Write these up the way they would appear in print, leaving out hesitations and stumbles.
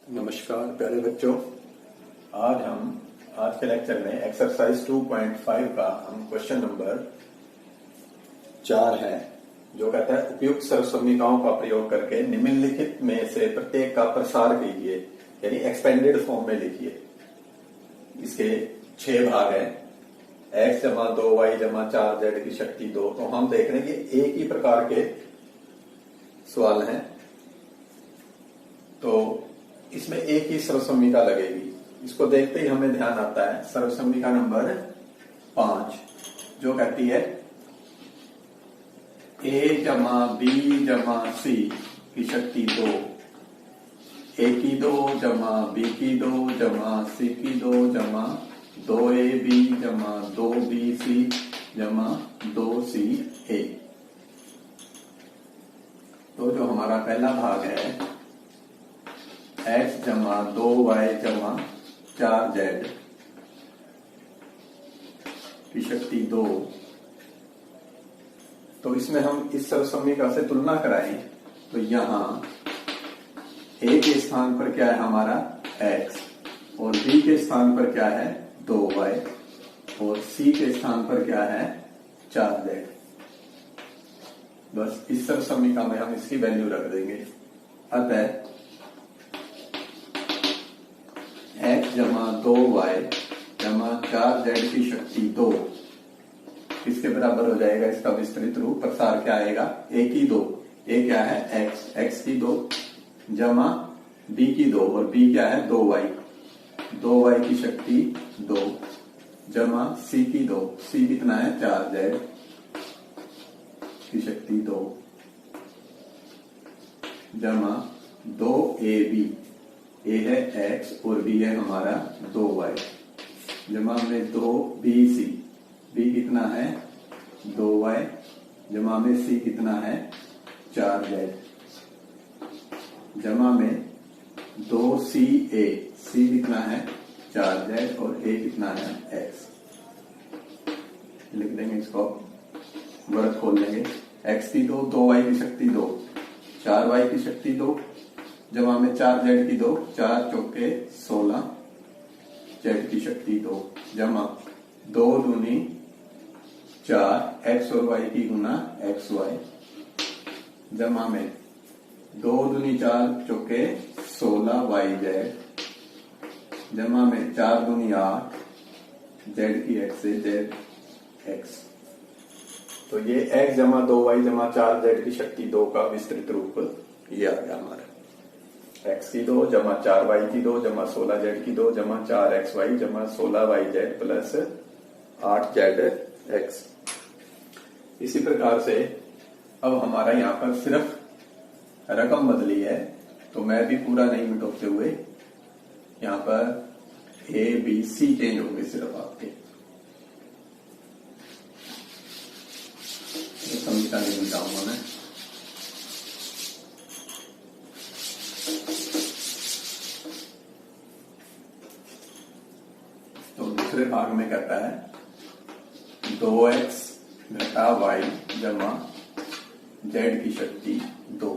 नमस्कार प्यारे बच्चों। आज के लेक्चर में एक्सरसाइज 2.5 का हम क्वेश्चन नंबर 4 है, जो कहता है उपयुक्त सर्वसम्मिकाओं का प्रयोग करके निम्नलिखित में से प्रत्येक का प्रसार कीजिए, यानी एक्सपेंडेड फॉर्म में लिखिए। इसके 6 भाग हैं। x जमा 2y जमा 4z की शक्ति 2। तो हम देख रहे हैं कि एक ही प्रकार के सवाल हैं, तो इसमें एक ही सर्वसम्मिका लगेगी। इसको देखते ही हमें ध्यान आता है सर्वसम्मिका नंबर 5, जो कहती है a जमा b जमा c की शक्ति 2, a की 2 जमा b की 2 जमा c की 2 जमा 2ab जमा 2bc जमा 2ca। तो जो हमारा पहला भाग है x जमा 2y जमा 4z की शक्ति 2, तो इसमें हम इस सर्वसम्मिका से तुलना कराएं तो यहां a के स्थान पर क्या है हमारा x, और b के स्थान पर क्या है 2y, और c के स्थान पर क्या है 4z। बस इस सर्वसम्मिका में हम इसकी वैल्यू रख देंगे। अतः x जमा 2y जमा 4z की शक्ति 2 किसके बराबर हो जाएगा? इसका विस्तृत रूप प्रसार क्या आएगा? a की 2, a क्या है x की 2 जमा b की 2, और b क्या है 2y की शक्ति 2 जमा c की 2, c कितना है 4z की शक्ति 2 जमा 2ab, a है x और b है हमारा 2y, जमा में 2bc, b कितना है 2y जमा में c कितना है 4z, जमा में 2ca, c कितना है 4z और a कितना है x। लिख देंगे इसको, वर्ग खोल लेंगे। x की 2, 2y की शक्ति 2, 4y की शक्ति 2 जमा में 4z की 2, 4 चौके 16 z की शक्ति 2 जमा 2 दूनी 4 x और y की गुना xy, जमा में 2 दूनी 4 चौके 16 yz, जमा में 4 दूनी 8 z की x से zx। तो ये x जमा 2y जमा 4z की शक्ति 2 का विस्तृत रूप ये आ गया हमारा। x की 2 जमा 4y की 2 जमा 16z की 2 जमा 4xy जमा 16yz प्लस 8zx। इसी प्रकार से अब हमारा यहाँ पर सिर्फ रकम बदली है, तो मैं भी पूरा नहीं मिटाते हुए यहाँ पर a b c चेंज होंगे सिर्फ आपके। समीकरण नहीं मिटाऊंगा मैं। दूसरे भाग में कहता है 2x घटा y जमा z की शक्ति 2।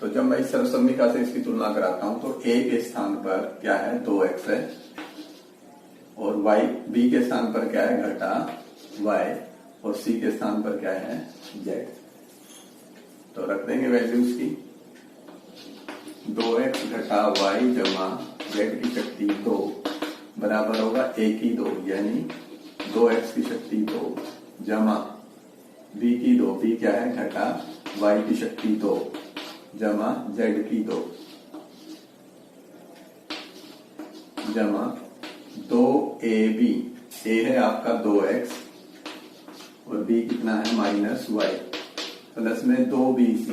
तो जब मैं इस सर्वसम्मिका से इसकी तुलना कराता हूं तो a के स्थान पर क्या है 2x है, और b के स्थान पर क्या है घटा y, और c के स्थान पर क्या है z। तो रख देंगे वैल्यूज की। 2x घटा y जमा z की शक्ति 2 बराबर होगा a की 2, यानी 2x की शक्ति 2 जमा b की 2, b क्या है घटा y की शक्ति 2 जमा z की 2 जमा 2ab, a है आपका 2x और b कितना है माइनस y, प्लस में 2bc,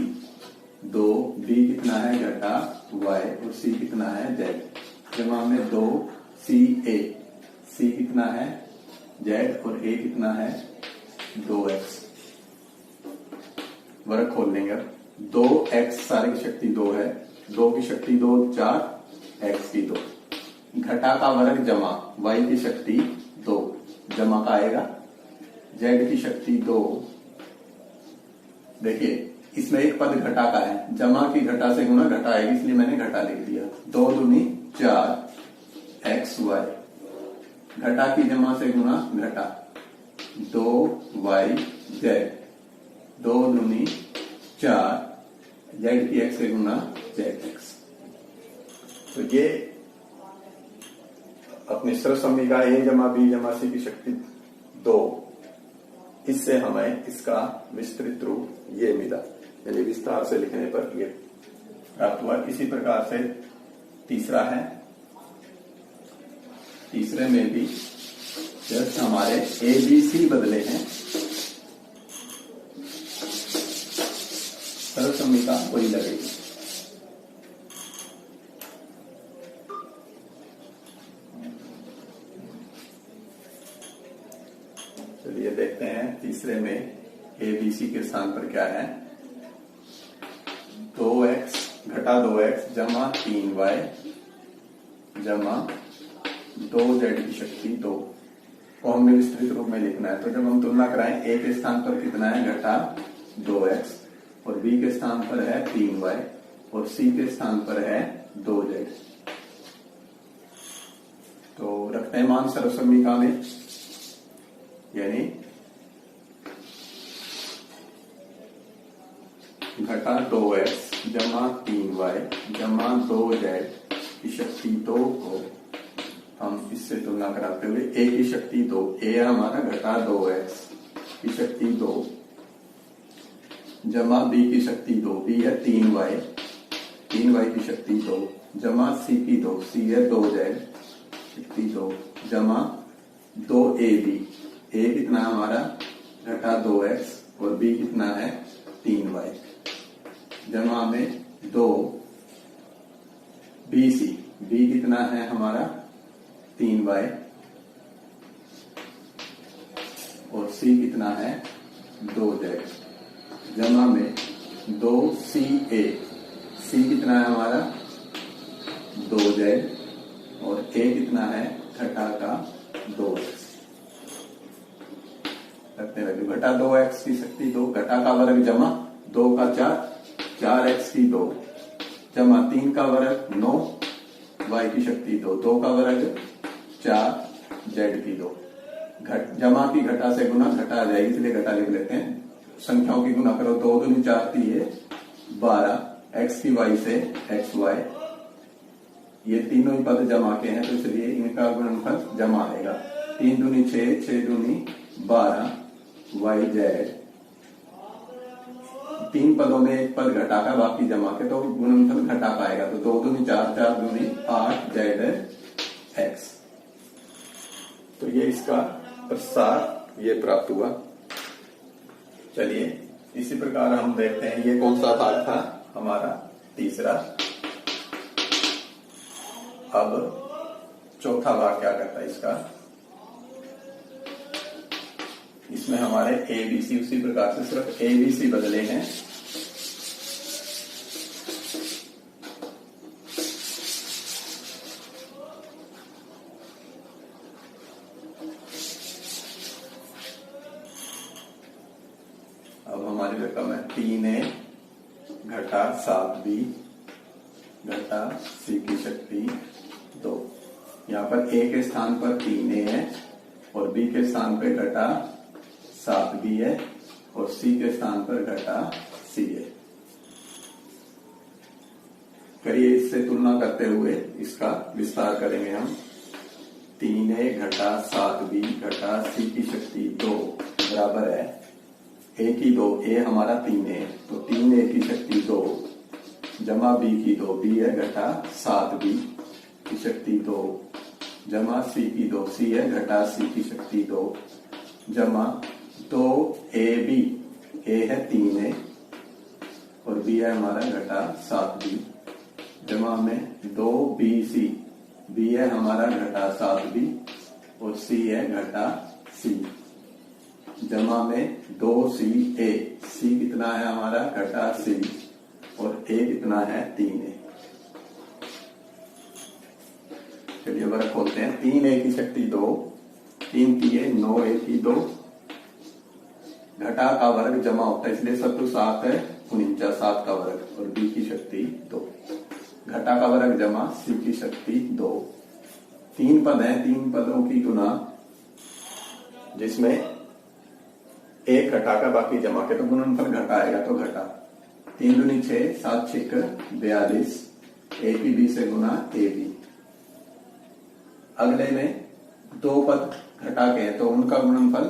2b कितना है घटा y और c कितना है z, जमा में 2ca, c कितना है z और a कितना है 2x। वर्ग खोल लेंगे। 2x सारी की शक्ति 2 है, 2 की शक्ति 2 4, x की 2, घटा का वर्ग जमा y की शक्ति 2, जमा का आएगा z की शक्ति 2। देखिए इसमें एक पद घटा का है, जमा की घटा से गुना घटा आएगी, इसलिए मैंने घटा लिख दिया। 2 दूनी 4 एक्स वाई, घटा की जमा से गुना घटा 2 वाई जेड, 2 दूनी 4 जेड की एक्स से गुना जेड एक्स। तो ये अपनी सर्वसम्मी का ए जमा बी जमा सी की शक्ति 2, इससे हमें इसका विस्तृत रूप ये मिला, यानी विस्तार से लिखने पर ये प्राप्त हुआ। इसी प्रकार से तीसरा है, तीसरे में भी जस्ट हमारे ए बी सी बदले हैं, सर्वसम्मी का वही लगेगी। चलिए देखते हैं तीसरे में ए बी सी के स्थान पर क्या है। 2x घटा 2x जमा 3y जमा 2z की शक्ति 2 को हमने विस्तृत रूप में लिखना है। तो जब हम तुलना कराएं, ए के स्थान पर कितना है घटा 2x, और बी के स्थान पर है 3y, और सी के स्थान पर है 2z। तो रखते हैं मान सर्वसम्मिका में, यानी घटा 2x जमा 3y जमा 2z की शक्ति 2 को हम इससे तुलना कराते हुए a की शक्ति 2, a हमारा घटा 2x की शक्ति 2 जमा b की शक्ति 2, b है 3y की शक्ति 2 जमा c की 2, c है 2z शक्ति 2 जमा 2ab, a कितना है हमारा घटा 2x और b कितना है 3y, जमा में 2 bc, b कितना है हमारा 3y और c कितना है 2z, जमा में 2ca, c कितना है हमारा 2z और a कितना है घटा का 2x। रखते हैं घटा 2x की शक्ति 2, घटा का वर्ग जमा 2 का 4x की 2 जमा 3 का वर्ग 9 y की शक्ति 2, 2 का वर्ग 4 z की 2, जमा की घटा से गुना घटा आ जाएगी, इसलिए घटा लिख लेते हैं। संख्याओं की गुना करो, 2 दूनी 4 है 12, x की y से एक्स वाई, ये तीनों ही पद जमा के हैं तो इसलिए इनका गुणनफल जमा आएगा। 3 दूनी 6, 6 दूनी 12 वाई जेड, 3 पदों में एक पद घटा का बाकी जमा के, तो गुणनफल घटा पाएगा। तो 2 दूनी 4, 4 दूनी 8 जेड एक्स। तो ये इसका प्रसार ये प्राप्त हुआ। चलिए इसी प्रकार हम देखते हैं ये कौन सा भाग था हमारा तीसरा। अब चौथा भाग क्या करता है इसका, इसमें हमारे ए बी सी उसी प्रकार से सिर्फ ए बी सी बदले हैं। अब हमारी रकम है 3a घटा 7b घटा c की शक्ति 2। यहाँ पर a के स्थान पर 3a है और b के स्थान पर घटा 7b है और c के स्थान पर घटा c है। करिए इससे तुलना करते हुए इसका विस्तार करेंगे हम। 3a घटा 7b घटा c की शक्ति 2 बराबर है a की 2, a हमारा 3a तो 3a की शक्ति 2 जमा b की 2, b है घटा 7b की शक्ति 2 जमा c की 2, c है घटा c की शक्ति 2 जमा 2ab, a है 3a और b है हमारा घटा 7b जमा में 2bc, b है हमारा घटा 7b और c है घटा c जमा में 2ca, c कितना है हमारा घटा c और a कितना है 3a। चलिए वर्ग खोलते हैं। 3a की शक्ति 2, 3 3 9a की 2 घटा का वर्ग जमा होता है इसलिए शत्रु 7 है 49 7 का वर्ग और बी की शक्ति 2। घटा का वर्ग जमा सी की शक्ति 2। 3 पद हैं, 3 पदों की गुना, जिसमें एक घटा का बाकी जमा के तो गुणनफल घटा आएगा तो घटा। 3 दूनी 6 7 6 42 ए की बी से गुना ए बी। अगले में 2 पद घटा के हैं तो उनका गुणनफल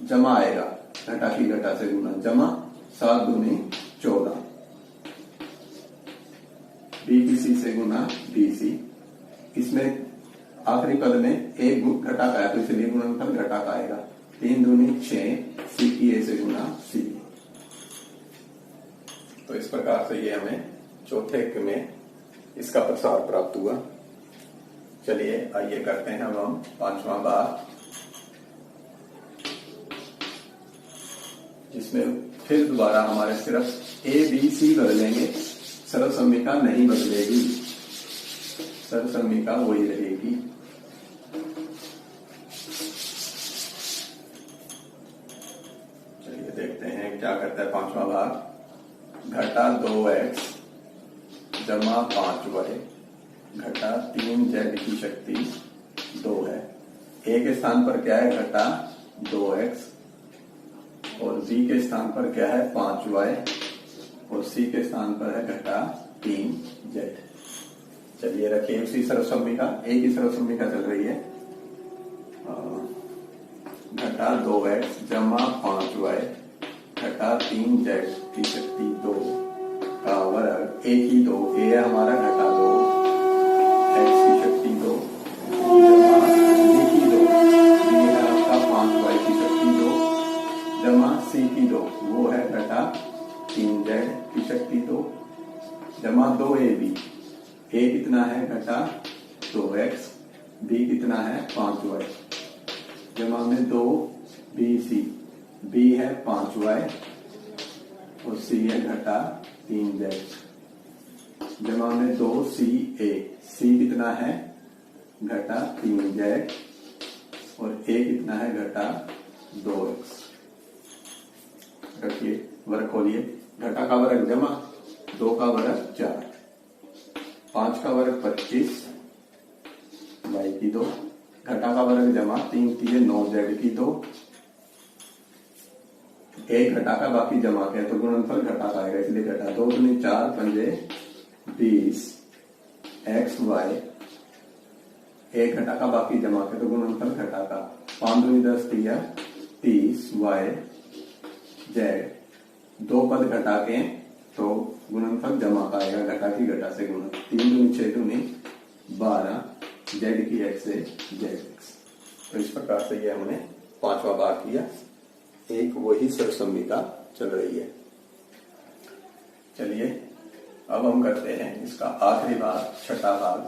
जमा आएगा, घटा की घटा से गुना, जमा 7 दूनी 14 बी की सी से गुना बी सी। इसमें आखिरी पद में एक घटा का है तो इसलिए गुणनफल घटा का आएगा। 3 दूनी 6 सी की ए से गुना सी। तो इस प्रकार से ये हमें चौथे अंक में इसका प्रसार प्राप्त हुआ। चलिए आइए करते हैं अब हम 5वां भाग, जिसमें फिर दोबारा हमारे सिर्फ ए बी सी बदलेंगे, सरल समीका नहीं बदलेगी, सरल समीका वही रहेगी। चलिए देखते हैं क्या करता है 5वां भाग। घटा 2x जमा 5y घटा 3z की शक्ति 2 है। ए के स्थान पर क्या है? घटा 2x और बी के स्थान पर क्या है? 5y और सी के स्थान पर है घटा 3z। चलिए रखिए उसी सर्वसम्मिका, एक ही सर्वसम्मिका चल रही है। घटा 2x जमा 5y घटा 3z की शक्ति 2 का वर्ग, ए की 2, ए है हमारा घटा 2 x की शक्ति 2 जमा बी की 2, बी है आपका 5y की शक्ति 2 जमा सी की 2, वो है घटा 3z की शक्ति 2 जमा 2ab, ए कितना है? घटा 2x, बी कितना है? 5y जमा में 2bc, बी है 5y और सी है घटा 3z जमा में 2ca, सी कितना है? घटा 3z और ए कितना है? घटा 2x। रखिए वर्ग खोलिए। घटा का वर्ग जमा 2 का वर्ग 4, 5 का वर्ग 25 y की 2, घटा का वर्ग जमा 3 3 9 z की 2, एक घटा का बाकी जमा के तो गुणनफल घटा का आएगा इसलिए घटा। 2 दूनी 4 पंजे 20 x y, एक घटा का बाकी जमा के तो गुणनफल घटा का। 5 दूनी 10 30 y z, 2 पद घटा के तो गुणनफल जमा का आएगा, घटा की घटा से गुणा। 3 दूनी 6 दूनी 12 z की x से zx। तो इस प्रकार से ये हमने 5वां भाग किया, एक वही सर्वसम्मिका चल रही है। चलिए अब हम करते हैं इसका आखिरी भाग, छठा भाग।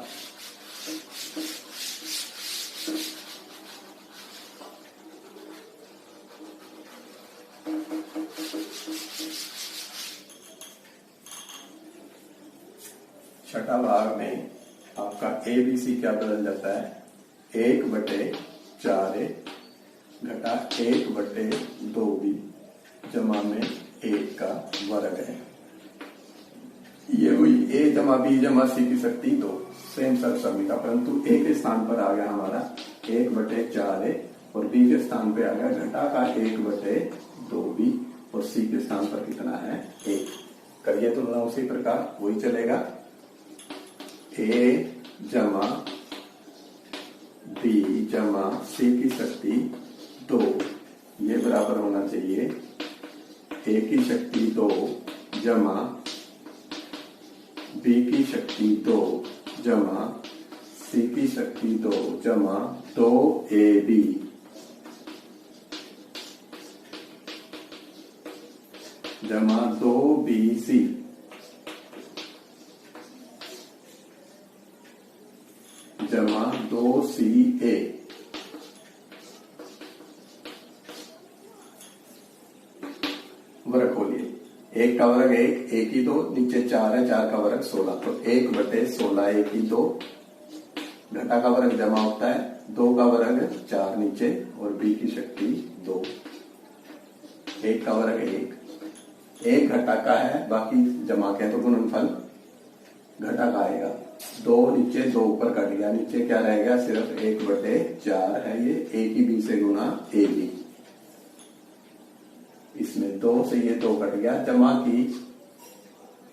छठा भाग में आपका ए बी सी क्या बदल जाता है? 1/4a घटा 1/2b जमा में 1 का वर्ग है। ये हुई ए जमा बी जमा सी की शक्ति 2, सेम सर्वसम्मिका, परंतु ए के स्थान पर आ गया हमारा 1/4a और बी के स्थान पे आ गया घटा का 1/2b और सी के स्थान पर कितना है? 1। करिए तुलना उसी प्रकार, वही चलेगा। ए जमा बी जमा सी की शक्ति 2, ये बराबर होना चाहिए ए की शक्ति 2 जमा बी की शक्ति 2 जमा सी की शक्ति 2 जमा 2ab जमा 2bc जमा 2ca। वर्ग खोलिए। 1 का वर्ग 1, 1 की 2, नीचे 4 है, 4 का वर्ग 16, तो 1/16 1 की 2। घटा का वर्ग जमा होता है 2 का वर्ग 4 नीचे और b की शक्ति 2। 1 का वर्ग 1, एक घटा का है, बाकी जमा के हैं, तो गुणनफल घटा का आएगा। 2 नीचे 2 ऊपर कट गया, नीचे क्या रहेगा, सिर्फ 1/4 है ये, a की b से गुना a b। इसमें 2 से ये 2 कट गया, जमा की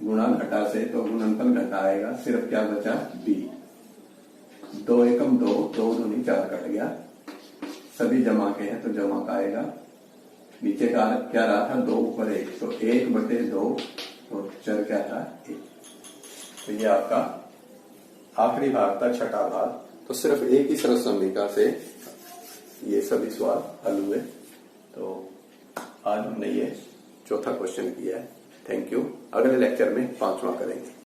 गुणा घटा से, तो गुणनफल घटा आएगा, सिर्फ क्या बचा b। 2 एकम 2, 2 दूनी 4 कट गया, सभी जमा के हैं तो जमा का आएगा। नीचे का क्या रहा था, 2 ऊपर 1, तो 1/2, तो चर क्या था 1। तो ये आपका आखिरी भाग था, छठा भाग। तो सिर्फ एक ही सरल समीकरण से ये सभी सवाल हल हुए। तो आज हमने ये चौथा क्वेश्चन किया है। Thank you. अगले लेक्चर में 5वां करेंगे।